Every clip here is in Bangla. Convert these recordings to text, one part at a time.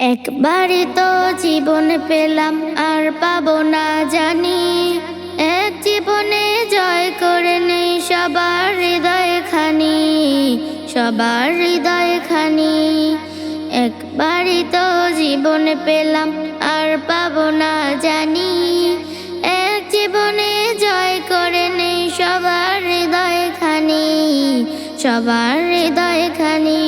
একবারই তো জীবন পেলাম আর পাবো না জানি। এক জীবনে জয় করে নেই সবার হৃদয় খানি, সবার হৃদয় খানি। একবারই তো জীবন পেলাম আর পাবো না জানি। এক জীবনে জয় করে নেই সবার হৃদয় খানি, সবার হৃদয় খানি।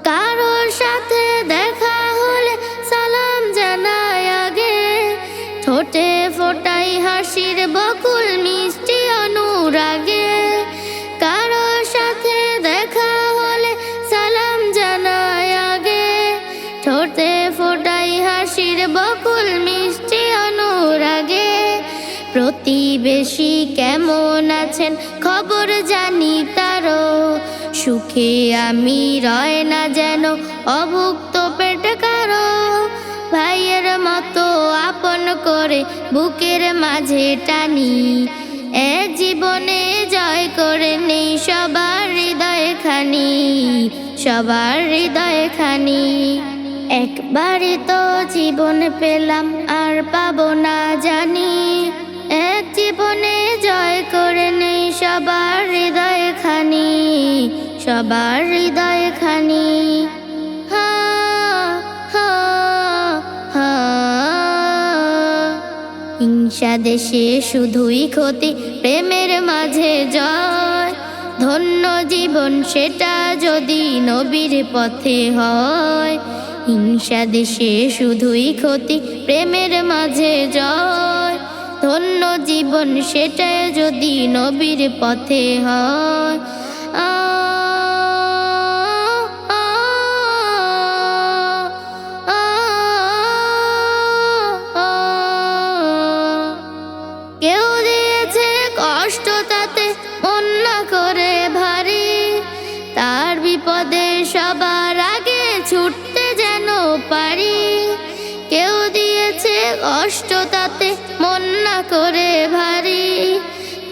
কারোর সাথে দেখা হলে সালাম জানাই আগে, ঠোঁটে ফোটাই হাসির বকুল মিষ্টি অনুরাগে। কারোর সাথে দেখা হলে সালাম জানাই আগে, ঠোঁটে ফোটাই হাসির বকুল মিষ্টি অনুরাগে। প্রতিবেশী কেমন আছেন খবর জানি তারও, সুখে আমি রয় না যেন অভুক্ত পেট কারো। ভাইয়ের মতো আপন করে বুকের মাঝে টানি, এক জীবনে জয় করে নেই সবার হৃদয় খানি, সবার হৃদয় খানি। একবারই তো জীবন পেলাম আর পাবো না জানি। এক জীবনে জয় করে নেই সবার হৃদয় খানি, সবার হৃদয় খানি। হা হা হা। হিংসা দেশে শুধুই ক্ষতি, প্রেমের মাঝে জয়। ধন্য জীবন সেটা যদি নবীর পথে হয়। হিংসা দেশে শুধুই ক্ষতি, প্রেমের মাঝে জয়। ধন্য জীবন সেটা যদি নবীর পথে হয়। কেউ দিয়েছে কষ্ট তাতে মন না করে ভারী, তার বিপদে সবার আগে ছুটতে যেন পারি। কেউ দিয়েছে কষ্ট তাতে মন না করে ভারী,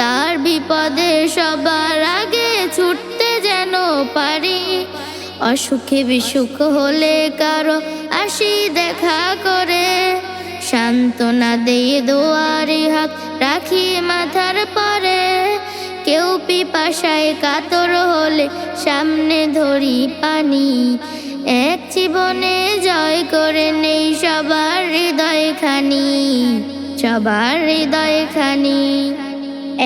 তার বিপদে সবার আগে ছুটতে যেন পারি। অসুখে বিসুখ হলে কারো আসি দেখা করে, সান্ত্বনা দিয়ে দোয়ারে হাত রাখি মাথার পরে। কেউ পিপাসায় কাতর হলে সামনে ধরি পানি, এক জীবনে জয় করে নেই সবার হৃদয় খানি, সবার হৃদয় খানি।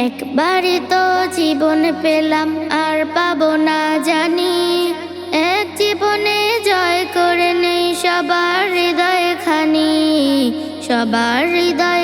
একবারই তো জীবন পেলাম আর পাবো না জানি। এক জীবনে জয় করে নেই সবার হৃদয় খানি, সবার হৃদয়